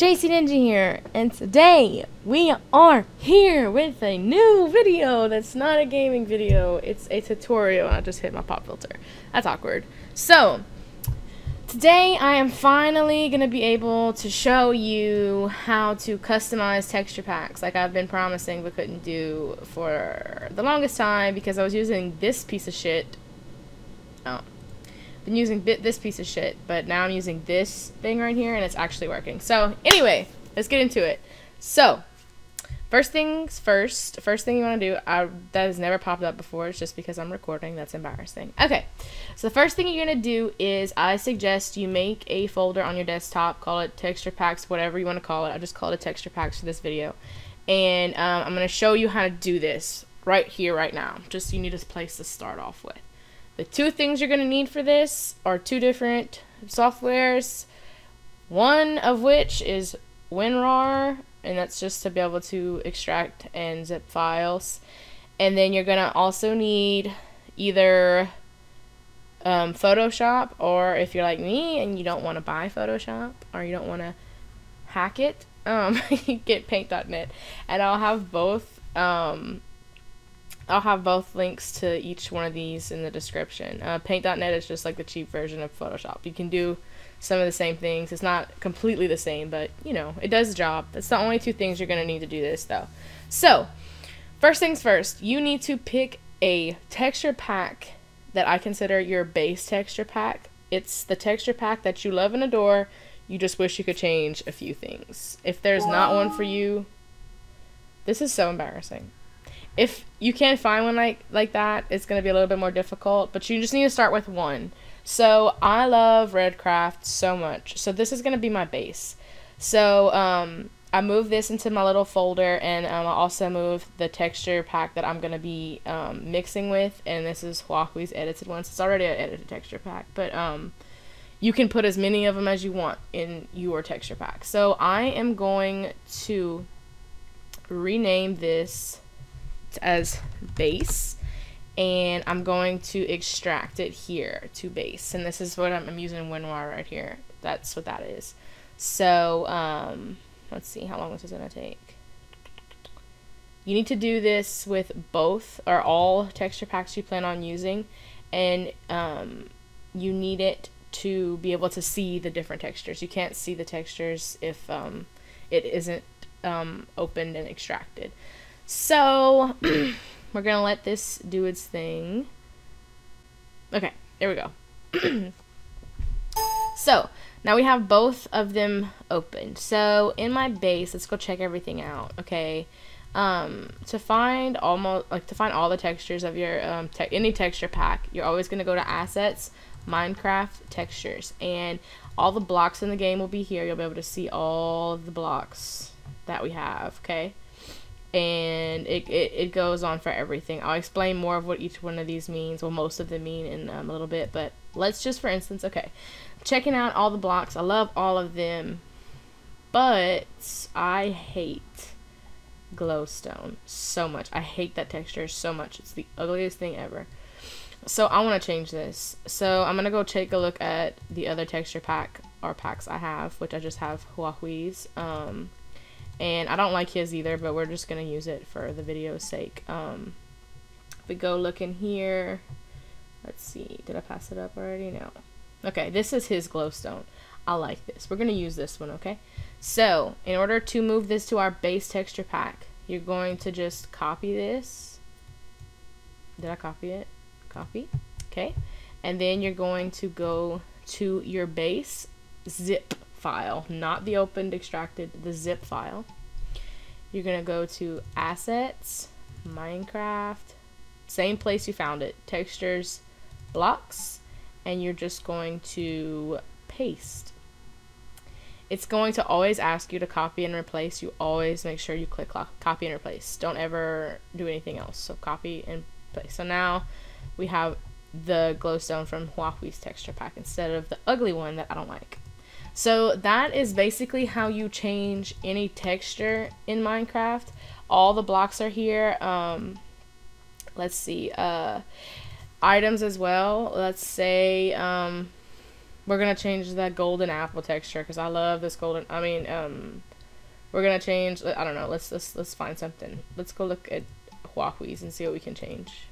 JacyNinja here, and today we are here with a new video that's not a gaming video. It's a tutorial, and I just hit my pop filter. That's awkward. So, today I am finally going to be able to show you how to customize texture packs like I've been promising but couldn't do for the longest time because I was using this piece of shit. Been using this piece of shit, but now I'm using this thing right here and it's actually working. So anyway, let's get into it. So first things first, first thing you want to do, that has never popped up before, it's just because I'm recording, that's embarrassing. Okay, so the first thing you're gonna do is I suggest you make a folder on your desktop, call it texture packs, whatever you want to call it. I just call it texture packs for this video, and I'm gonna show you how to do this right here right now. Just you need a place to start off with. The two things you're going to need for this are two different softwares, one of which is WinRAR, and that's just to be able to extract and zip files. And then you're going to also need either Photoshop, or if you're like me and you don't want to buy Photoshop or you don't want to hack it, you get paint.net, and I'll have both links to each one of these in the description. Paint.net is just like the cheap version of Photoshop. You can do some of the same things. It's not completely the same, but you know, it does the job. That's the only two things you're going to need to do this though. So, first things first, you need to pick a texture pack that I consider your base texture pack. It's the texture pack that you love and adore. You just wish you could change a few things. If there's not one for you, this is so embarrassing. If you can't find one like that, it's going to be a little bit more difficult, but you just need to start with one. So I love Redcraft so much. So this is going to be my base. So I moved this into my little folder, and I also moved the texture pack that I'm going to be mixing with, and this is Huawei's edited one. So it's already an edited texture pack, but you can put as many of them as you want in your texture pack. So I am going to rename this as base, and I'm going to extract it here to base, and this is what I'm using WinRAR right here. That's what that is. So let's see how long this is gonna take. You need to do this with both or all texture packs you plan on using, and you need it to be able to see the different textures. You can't see the textures if it isn't opened and extracted. So we're gonna let this do its thing. Okay, there we go. So now we have both of them opened. So in my base, let's go check everything out. Okay, to find all the textures of your any texture pack, you're always gonna go to Assets, Minecraft Textures, and all the blocks in the game will be here. You'll be able to see all the blocks that we have. Okay. And it goes on for everything. I'll explain more of what each one of these means, well, most of them mean, in a little bit, but let's just, for instance, okay, checking out all the blocks. I love all of them, but I hate glowstone so much. I hate that texture so much. It's the ugliest thing ever. So I want to change this. So I'm going to go take a look at the other texture pack or packs I have, which I just have Huawei's. And I don't like his either, but we're just going to use it for the video's sake. If we go look in here, let's see, did I pass it up already? No. Okay, this is his glowstone. I like this. We're going to use this one, okay? So, in order to move this to our base texture pack, you're going to just copy this. Did I copy it? Copy. Okay. And then you're going to go to your base zip file, not the opened extracted, the zip file. You're gonna go to Assets, Minecraft, same place you found it, Textures, Blocks, and you're just going to paste. It's going to always ask you to copy and replace. You always make sure you click copy and replace. Don't ever do anything else. So copy and paste. So now we have the glowstone from Huawei's texture pack instead of the ugly one that I don't like. So that is basically how you change any texture in Minecraft. All the blocks are here. Let's see, items as well. Let's say we're gonna change that golden apple texture because I love this golden. I mean, we're gonna change. I don't know. Let's find something. Let's go look at Huawei's and see what we can change.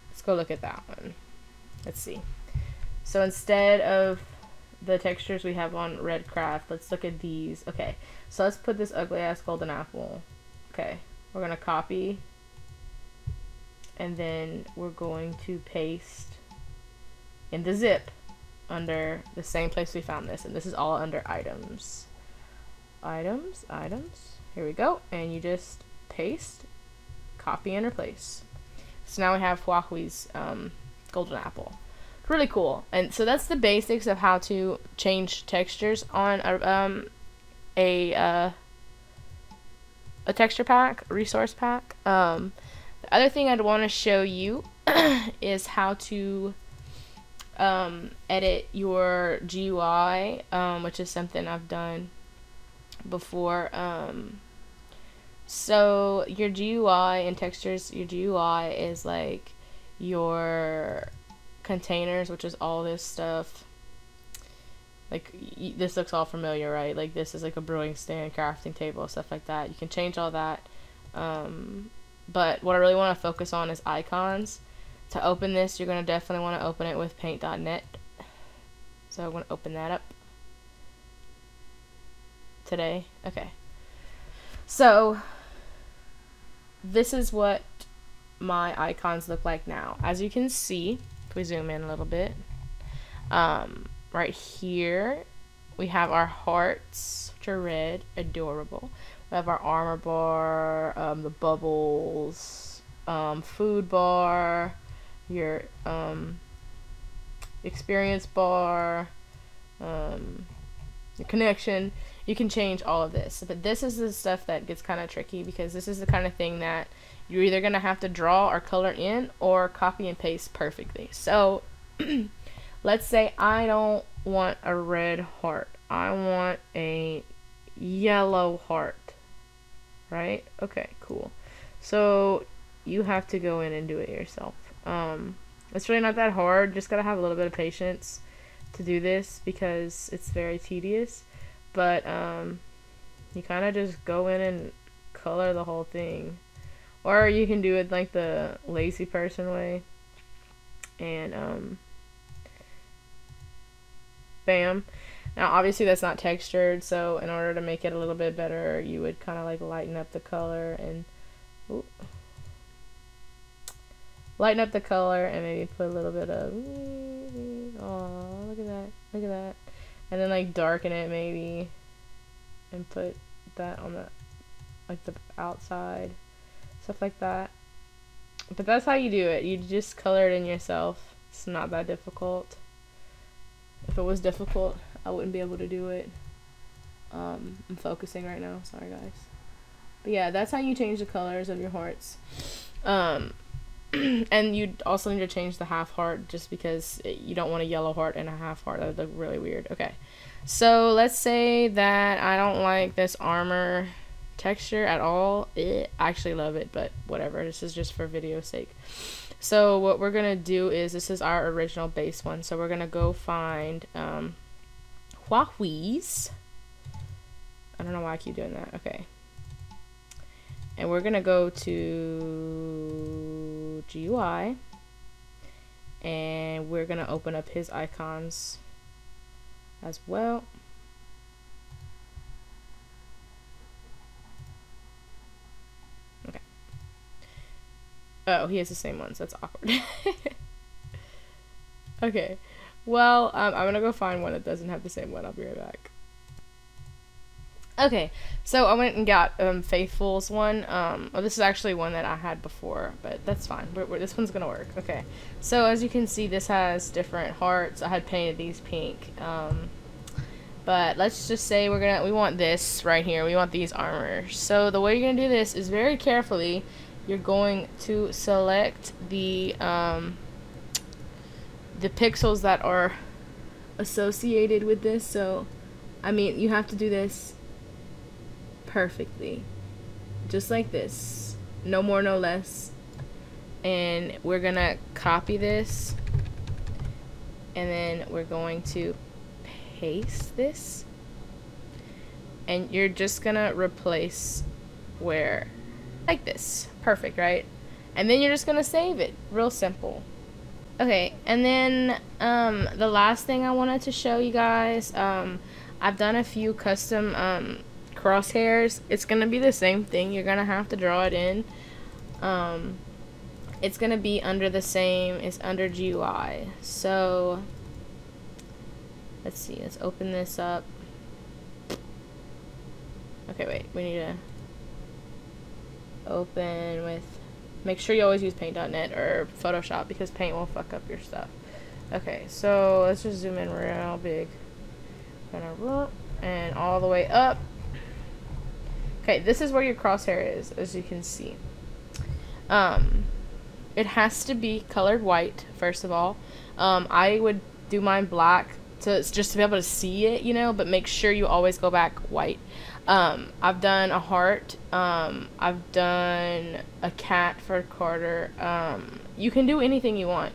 Let's go look at that one. Let's see. So instead of the textures we have on Redcraft, let's look at these. Okay, so let's put this ugly ass golden apple. Okay, we're gonna copy, and then we're going to paste in the zip under the same place we found this, and this is all under items. Items. Here we go, and you just paste, copy, and replace. So now we have Huawei's golden apple. It's really cool, and so that's the basics of how to change textures on a texture pack, resource pack. The other thing I'd want to show you is how to edit your GUI, which is something I've done before. So your GUI and textures, your GUI is like your containers, which is all this stuff. Like, this looks all familiar, right? Like, this is like a brewing stand, crafting table, stuff like that. You can change all that. But what I really want to focus on is icons. To open this, you're going to definitely want to open it with paint.net. So I'm going to open that up today. Okay. So this is what my icons look like now. As you can see, if we zoom in a little bit, right here we have our hearts, which are red, adorable. We have our armor bar, the bubbles, food bar, your experience bar, your connection. You can change all of this, but this is the stuff that gets kind of tricky because this is the kind of thing that you're either gonna have to draw or color in or copy and paste perfectly. So let's say I don't want a red heart, I want a yellow heart, right? Okay, cool. So you have to go in and do it yourself. It's really not that hard, just gotta have a little bit of patience to do this because it's very tedious, but you kind of just go in and color the whole thing, or you can do it like the lazy person way and bam. Now obviously that's not textured, so in order to make it a little bit better you would kind of like lighten up the color and maybe put a little bit of, oh, look at that, and then like darken it maybe and put that on the like the outside, stuff like that. But that's how you do it. You just color it in yourself. It's not that difficult. If it was difficult, I wouldn't be able to do it. I'm focusing right now, sorry guys. But yeah, that's how you change the colors of your hearts. And you also need to change the half heart just because you don't want a yellow heart and a half heart. That would look really weird. Okay, so let's say that I don't like this armor texture at all. I actually love it, but whatever. This is just for video's sake. So what we're gonna do is, this is our original base one, so we're gonna go find Huawei's. I don't know why I keep doing that. Okay, and we're gonna go to GUI and we're gonna open up his icons as well. Okay. Oh, he has the same ones. That's awkward. Okay. Well, I'm gonna go find one that doesn't have the same one. I'll be right back. Okay, so I went and got Faithful's one. Well, this is actually one that I had before, but that's fine. This one's gonna work. Okay, so as you can see, this has different hearts. I had painted these pink, but let's just say we want this right here. We want these armors. So the way you're gonna do this is very carefully. You're going to select the pixels that are associated with this. So, I mean, you have to do this perfectly, just like this, no more no less. And we're gonna copy this and then we're going to paste this, and you're just gonna replace where, like this. Perfect, right? And then you're just gonna save it. Real simple. Okay, and then the last thing I wanted to show you guys, I've done a few custom crosshairs. It's gonna be the same thing. You're gonna have to draw it in. It's gonna be under the same, it's under GUI. So let's see, let's open this up. Okay, wait, we need to open with, make sure you always use paint.net or Photoshop because Paint will fuck up your stuff. Okay, so let's just zoom in real big. And all the way up. Okay, this is where your crosshair is, as you can see. It has to be colored white, first of all. I would do mine black just to be able to see it, you know, but make sure you always go back white. I've done a heart. I've done a cat for Carter. You can do anything you want.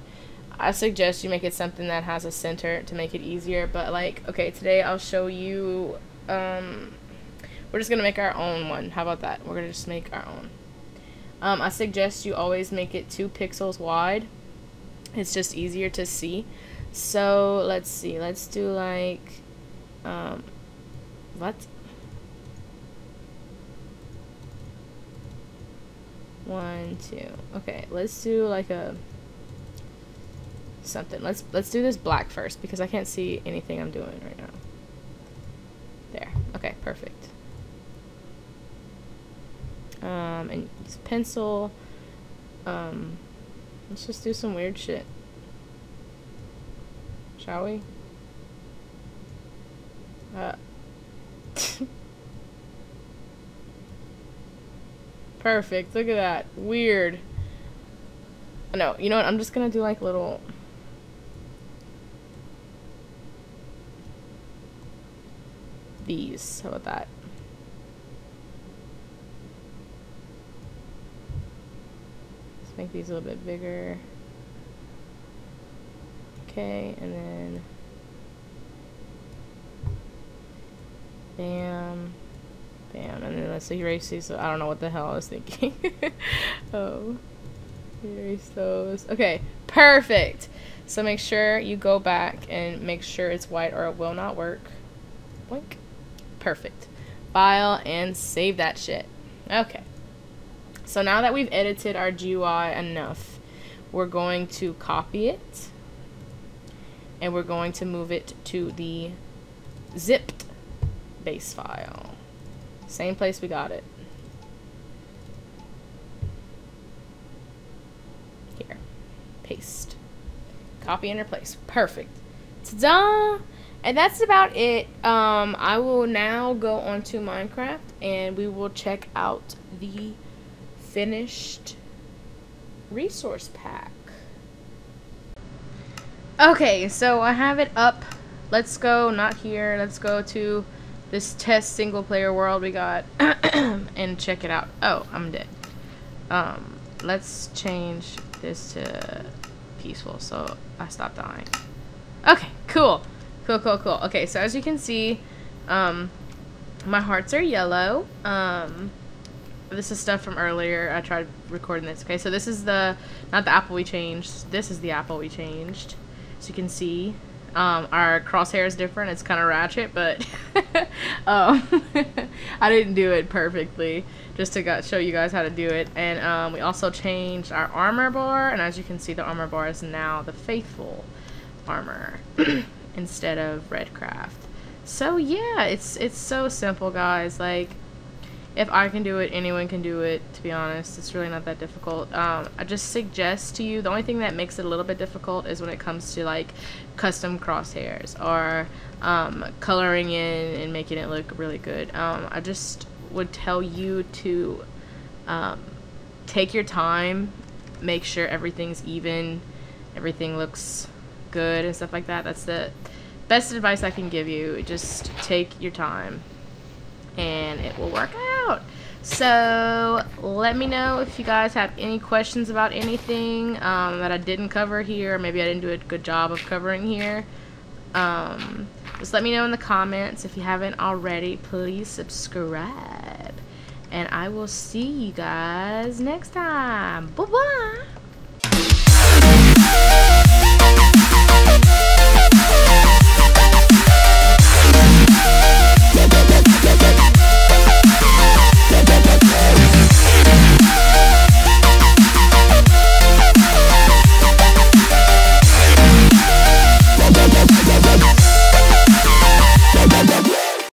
I suggest you make it something that has a center to make it easier, but like, okay, today I'll show you, we're just gonna make our own one. How about that? We're gonna just make our own. I suggest you always make it 2 pixels wide. It's just easier to see. So let's see, let's do like, what? 1, 2. Okay, let's do like a something. Let's do this black first because I can't see anything I'm doing right now. There. Okay, perfect. And use pencil. Let's just do some weird shit. Shall we? Perfect. Look at that. Weird. No, you know what? I'm just gonna do like little. These. How about that? Let's make these a little bit bigger. Okay, and then bam, bam, and then let's erase these. So I don't know what the hell I was thinking. Oh, erase those. Okay, perfect. So make sure you go back and make sure it's white or it will not work. Blink. Perfect. File and save that shit. Okay. So now that we've edited our GUI enough, we're going to copy it and we're going to move it to the zipped base file. Same place we got it. Here. Paste. Copy and replace. Perfect. Ta-da! And that's about it. I will now go on to Minecraft and we will check out the finished resource pack. Okay, so I have it up. Let's go, not here, let's go to this test single player world we got and check it out. Oh, I'm dead. Let's change this to peaceful so I stop dying. Okay, cool. Cool, cool, cool. Okay, so as you can see, my hearts are yellow. This is stuff from earlier. I tried recording this. Okay, so this is not the apple we changed. This is the apple we changed. As you can see, our crosshair is different. It's kind of ratchet, but I didn't do it perfectly. Just to show you guys how to do it. And we also changed our armor bar. And as you can see, the armor bar is now the faithful armor instead of Redcraft. So yeah, it's so simple, guys. Like, if I can do it, anyone can do it, to be honest. It's really not that difficult. I just suggest to you, the only thing that makes it a little bit difficult is when it comes to like custom crosshairs or coloring in and making it look really good. I just would tell you to take your time, make sure everything's even, everything looks good and stuff like that. That's the best advice I can give you. Just take your time and it will work out. So let me know if you guys have any questions about anything that I didn't cover here. Maybe I didn't do a good job of covering here. Just let me know in the comments. If you haven't already, please subscribe. And I will see you guys next time. Bye-bye.